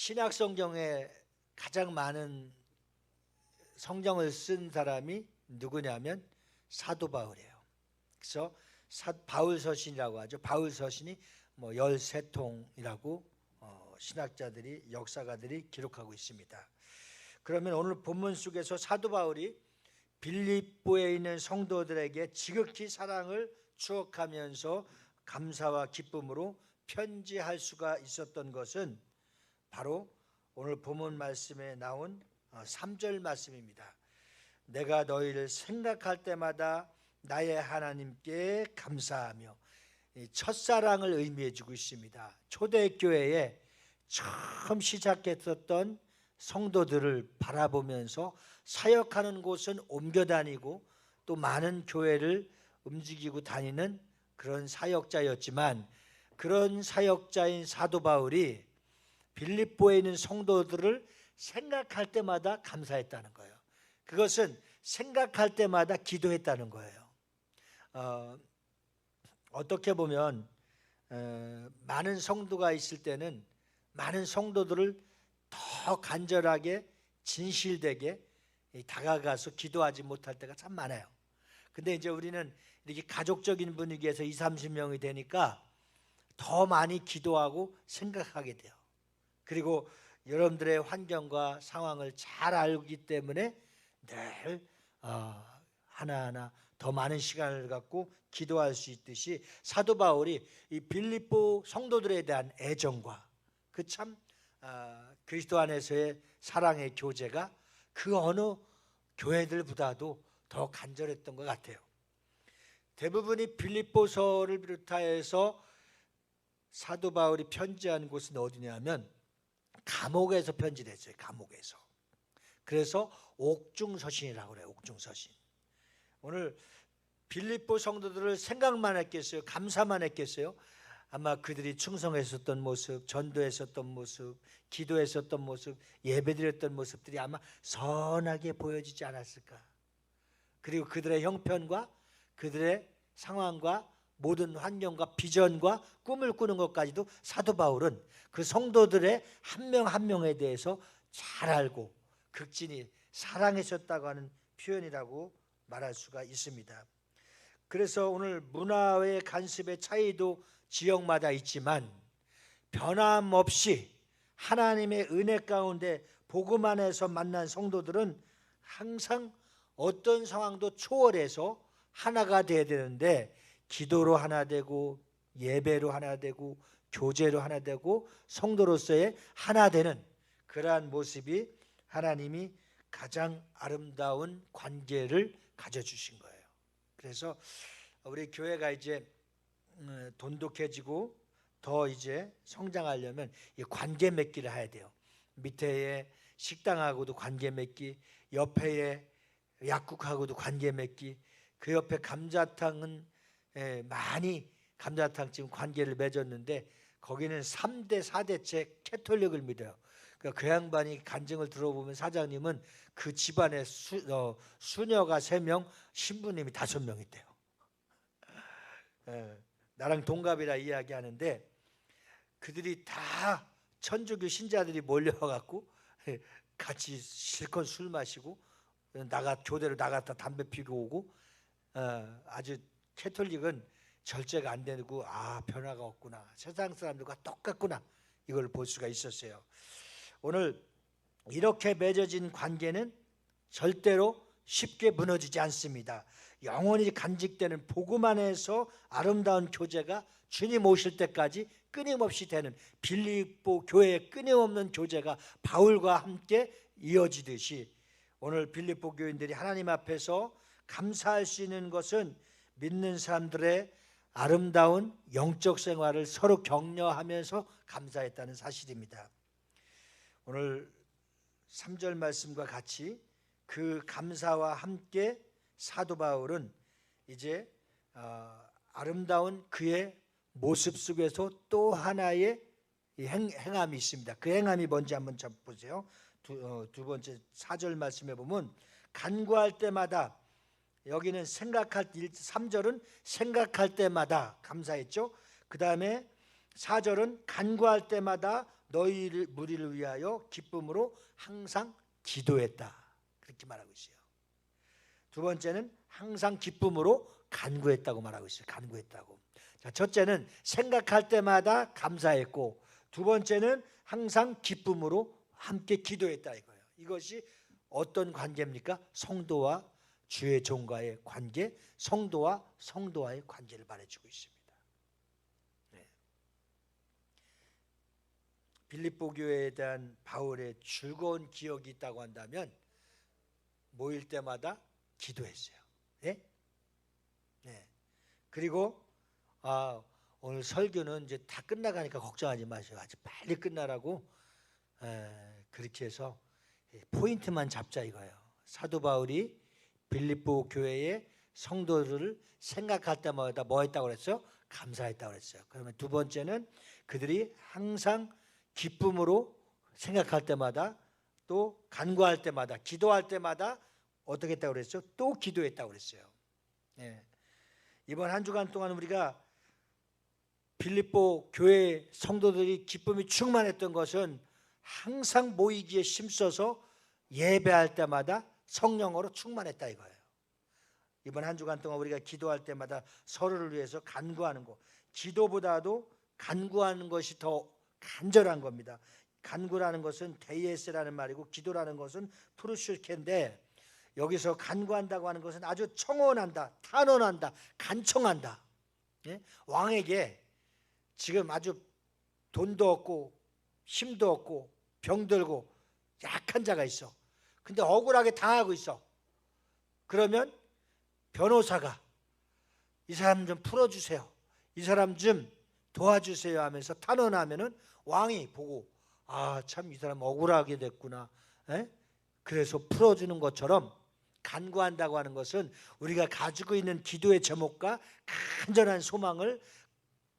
신약 성경에 가장 많은 성경을 쓴 사람이 누구냐면 사도 바울이에요. 그래서 바울 서신이라고 하죠. 바울 서신이 13통이라고 신학자들이, 역사가들이 기록하고 있습니다. 그러면 오늘 본문 속에서 사도 바울이 빌립보에 있는 성도들에게 지극히 사랑을 추억하면서 감사와 기쁨으로 편지할 수가 있었던 것은 바로 오늘 본문 말씀에 나온 3절 말씀입니다. 내가 너희를 생각할 때마다 나의 하나님께 감사하며, 첫사랑을 의미해 주고 있습니다. 초대교회에 처음 시작했었던 성도들을 바라보면서 사역하는 곳은 옮겨 다니고 또 많은 교회를 움직이고 다니는 그런 사역자였지만, 그런 사역자인 사도 바울이 빌립보에 있는 성도들을 생각할 때마다 감사했다는 거예요. 그것은 생각할 때마다 기도했다는 거예요. 어떻게 보면 많은 성도가 있을 때는 많은 성도들을 더 간절하게 진실되게 다가가서 기도하지 못할 때가 참 많아요. 근데 이제 우리는 이렇게 가족적인 분위기에서 20-30명이 되니까 더 많이 기도하고 생각하게 돼요. 그리고 여러분들의 환경과 상황을 잘 알기 때문에 늘 하나하나 더 많은 시간을 갖고 기도할 수 있듯이, 사도 바울이 이 빌립보 성도들에 대한 애정과 그 참 그리스도 안에서의 사랑의 교제가 그 어느 교회들보다도 더 간절했던 것 같아요. 대부분이 빌립보서를 비롯하여서 사도 바울이 편지한 곳은 어디냐면 감옥에서 편지를 했어요. 감옥에서. 그래서 옥중서신이라고 그래요. 옥중서신. 오늘 빌립보 성도들을 생각만 했겠어요? 감사만 했겠어요? 아마 그들이 충성했었던 모습, 전도했었던 모습, 기도했었던 모습, 예배드렸던 모습들이 아마 선하게 보여지지 않았을까. 그리고 그들의 형편과 그들의 상황과 모든 환경과 비전과 꿈을 꾸는 것까지도 사도 바울은 그 성도들의 한 명 한 명에 대해서 잘 알고 극진히 사랑하셨다고 하는 표현이라고 말할 수가 있습니다. 그래서 오늘 문화의 간섭의 차이도 지역마다 있지만 변함없이 하나님의 은혜 가운데 복음 안에서 만난 성도들은 항상 어떤 상황도 초월해서 하나가 되어야 되는데, 기도로 하나 되고 예배로 하나 되고 교제로 하나 되고 성도로서의 하나 되는 그러한 모습이 하나님이 가장 아름다운 관계를 가져주신 거예요. 그래서 우리 교회가 이제 돈독해지고 더 이제 성장하려면 이 관계 맺기를 해야 돼요. 밑에의 식당하고도 관계 맺기, 옆에의 약국하고도 관계 맺기, 그 옆에 감자탕은 많이 감자탕 지금 관계를 맺었는데 거기는 3대 4대째 캐톨릭을 믿어요. 그러니까 그 양반이 간증을 들어보면 사장님은 그 집안에 수녀가 3명, 신부님이 5명 있대요. 나랑 동갑이라 이야기하는데 그들이 다 천주교 신자들이 몰려와갖고 같이 실컷 술 마시고 교대로 나갔다 담배 피고 오고, 아주 캐톨릭은 절제가 안 되고 변화가 없구나, 세상 사람들과 똑같구나, 이걸 볼 수가 있었어요. 오늘 이렇게 맺어진 관계는 절대로 쉽게 무너지지 않습니다. 영원히 간직되는 복음 안에서 아름다운 교제가 주님 오실 때까지 끊임없이 되는 빌립보 교회의 끊임없는 교제가 바울과 함께 이어지듯이, 오늘 빌립보 교인들이 하나님 앞에서 감사할 수 있는 것은 믿는 사람들의 아름다운 영적 생활을 서로 격려하면서 감사했다는 사실입니다. 오늘 3절 말씀과 같이 그 감사와 함께 사도 바울은 이제 아름다운 그의 모습 속에서 또 하나의 행함이 있습니다. 그 행함이 뭔지 한번 보세요. 두 번째 4절 말씀에 보면 간구할 때마다, 여기는 3절은 생각할 때마다 감사했죠. 그 다음에 4절은 간구할 때마다 너희를 무리를 위하여 기쁨으로 항상 기도했다. 그렇게 말하고 있어요. 두 번째는 항상 기쁨으로 간구했다고 말하고 있어요. 간구했다고. 자, 첫째는 생각할 때마다 감사했고, 두 번째는 항상 기쁨으로 함께 기도했다 이거예요. 이것이 어떤 관계입니까? 성도와 주의 종과의 관계, 성도와 성도와의 관계를 말해주고 있습니다. 네. 빌립보 교회에 대한 바울의 즐거운 기억이 있다고 한다면 모일 때마다 기도했어요. 네? 네. 그리고 오늘 설교는 이제 다 끝나가니까 걱정하지 마세요. 아주 빨리 끝나라고 그렇게 해서 포인트만 잡자 이거예요. 사도 바울이 빌립보 교회의 성도들을 생각할 때마다 뭐 했다고 그랬어요? 감사했다고 그랬어요. 그러면 두 번째는 그들이 항상 기쁨으로 생각할 때마다, 또 간구할 때마다, 기도할 때마다 어떻게 했다고 그랬어요? 또 기도했다고 그랬어요. 네. 이번 한 주간 동안 우리가 빌립보 교회 성도들이 기쁨이 충만했던 것은 항상 모이기에 힘써서 예배할 때마다 성령으로 충만했다 이거예요. 이번 한 주간 동안 우리가 기도할 때마다 서로를 위해서 간구하는 것, 기도보다도 간구하는 것이 더 간절한 겁니다. 간구라는 것은 데이에스라는 말이고 기도라는 것은 프루슈케인데, 여기서 간구한다고 하는 것은 아주 청원한다, 탄원한다, 간청한다. 예? 왕에게 지금 아주 돈도 없고 힘도 없고 병들고 약한 자가 있어. 근데 억울하게 당하고 있어. 그러면 변호사가 이 사람 좀 풀어주세요, 이 사람 좀 도와주세요 하면서 탄원하면은 왕이 보고 참 이 사람 억울하게 됐구나. 그래서 풀어주는 것처럼 간구한다고 하는 것은 우리가 가지고 있는 기도의 제목과 간절한 소망을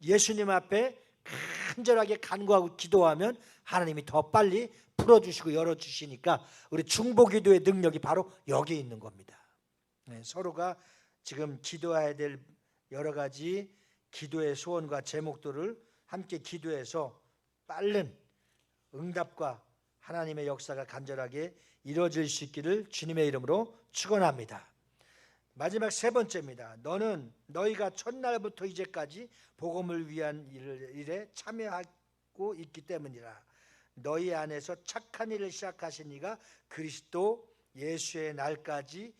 예수님 앞에 간절하게 간구하고 기도하면 하나님이 더 빨리 풀어주시고 열어주시니까 우리 중보기도의 능력이 바로 여기에 있는 겁니다. 서로가 지금 기도해야 될 여러 가지 기도의 소원과 제목들을 함께 기도해서 빠른 응답과 하나님의 역사가 간절하게 이루어질 수 있기를 주님의 이름으로 축원합니다. 마지막 세 번째입니다. 너는 너희가 첫날부터 이제까지 복음을 위한 일에 참여하고 있기 때문이라. 너희 안에서 착한 일을 시작하신 이가 그리스도 예수의 날까지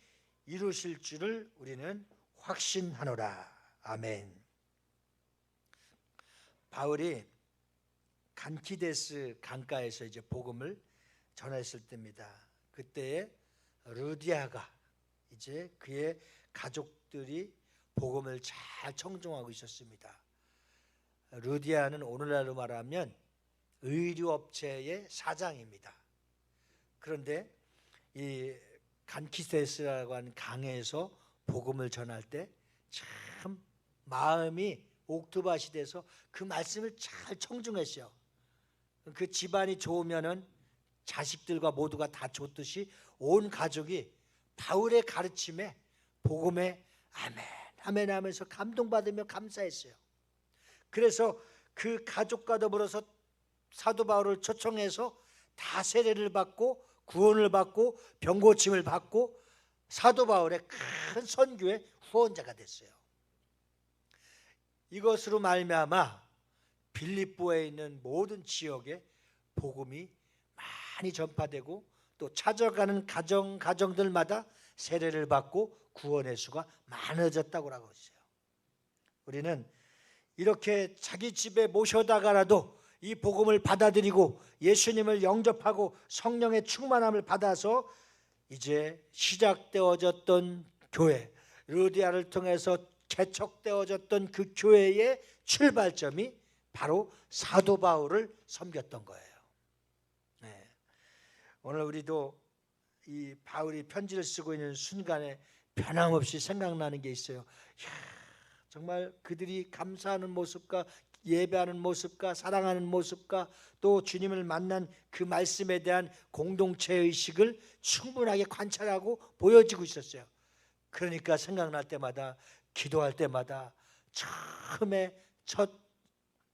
이루실 줄을 우리는 확신하노라. 아멘. 바울이 간키데스 강가에서 이제 복음을 전했을 때입니다. 그때에 루디아가 이제 그의 가족들이 복음을 잘 청종하고 있었습니다. 루디아는 오늘날로 말하면 의류업체의 사장입니다. 그런데 이 간키데스라고 하는 강에서 복음을 전할 때 참 마음이 옥토밭이 돼서 그 말씀을 잘 청중했어요. 그 집안이 좋으면은 자식들과 모두가 다 좋듯이 온 가족이 바울의 가르침에 복음에 아멘 아멘 하면서 감동받으며 감사했어요. 그래서 그 가족과 더불어서 사도 바울을 초청해서 다 세례를 받고 구원을 받고 병고침을 받고 사도 바울의 큰 선교의 후원자가 됐어요. 이것으로 말미암아 빌립보에 있는 모든 지역에 복음이 많이 전파되고 또 찾아가는 가정들마다 세례를 받고 구원의 수가 많아졌다고 하고 있어요. 우리는 이렇게 자기 집에 모셔다가라도 이 복음을 받아들이고 예수님을 영접하고 성령의 충만함을 받아서 이제 시작되어졌던 교회, 루디아를 통해서 개척되어졌던 그 교회의 출발점이 바로 사도 바울을 섬겼던 거예요. 네. 오늘 우리도 이 바울이 편지를 쓰고 있는 순간에 변함없이 생각나는 게 있어요. 정말 그들이 감사하는 모습과 예배하는 모습과 사랑하는 모습과 또 주님을 만난 그 말씀에 대한 공동체 의식을 충분하게 관찰하고 보여지고 있었어요. 그러니까 생각날 때마다 기도할 때마다 처음에 첫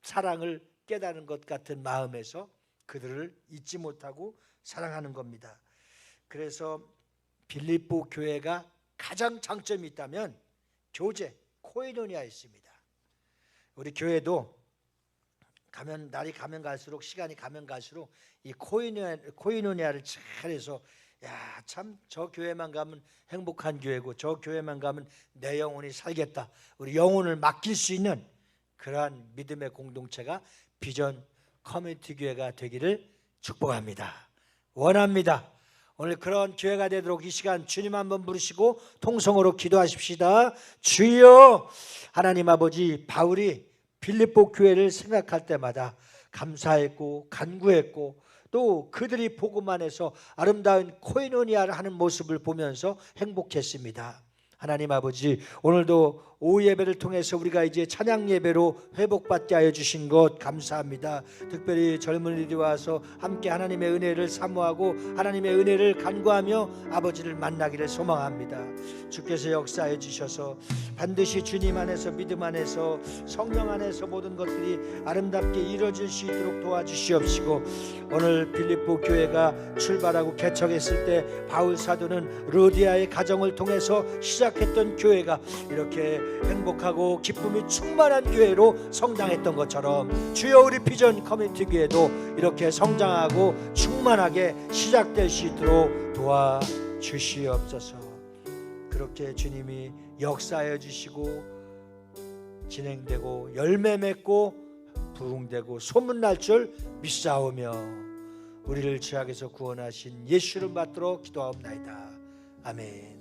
사랑을 깨달은 것 같은 마음에서 그들을 잊지 못하고 사랑하는 겁니다. 그래서 빌립보 교회가 가장 장점이 있다면 교제, 코이노니아에 있습니다. 우리 교회도 날이 가면 갈수록, 시간이 가면 갈수록 이 코이노니아를 잘해서 참 저 교회만 가면 행복한 교회고, 저 교회만 가면 내 영혼이 살겠다, 우리 영혼을 맡길 수 있는 그러한 믿음의 공동체가 비전 커뮤니티 교회가 되기를 축복합니다. 원합니다. 오늘 그런 교회가 되도록 이 시간 주님 한번 부르시고 통성으로 기도하십시다. 주여, 하나님 아버지, 바울이 빌립보 교회를 생각할 때마다 감사했고 간구했고, 또 그들이 복음 안에서 아름다운 코이노니아를 하는 모습을 보면서 행복했습니다. 하나님 아버지, 오늘도 오후 예배를 통해서 우리가 이제 찬양 예배로 회복받게 하여 주신 것 감사합니다. 특별히 젊은이들이 와서 함께 하나님의 은혜를 사모하고 하나님의 은혜를 간구하며 아버지를 만나기를 소망합니다. 주께서 역사해 주셔서 반드시 주님 안에서, 믿음 안에서, 성령 안에서 모든 것들이 아름답게 이루어질 수 있도록 도와주시옵시고, 오늘 빌립보 교회가 출발하고 개척했을 때 바울 사도는 루디아의 가정을 통해서 시작했던 교회가 이렇게 행복하고 기쁨이 충만한 교회로 성장했던 것처럼, 주여 우리 비전 커뮤니티 교회도 이렇게 성장하고 충만하게 시작될 수 있도록 도와주시옵소서. 그렇게 주님이 역사해 주시고 진행되고 열매 맺고 부흥되고 소문날 줄 믿사오며 우리를 죄악에서 구원하신 예수를 받들어 기도하옵나이다. 아멘.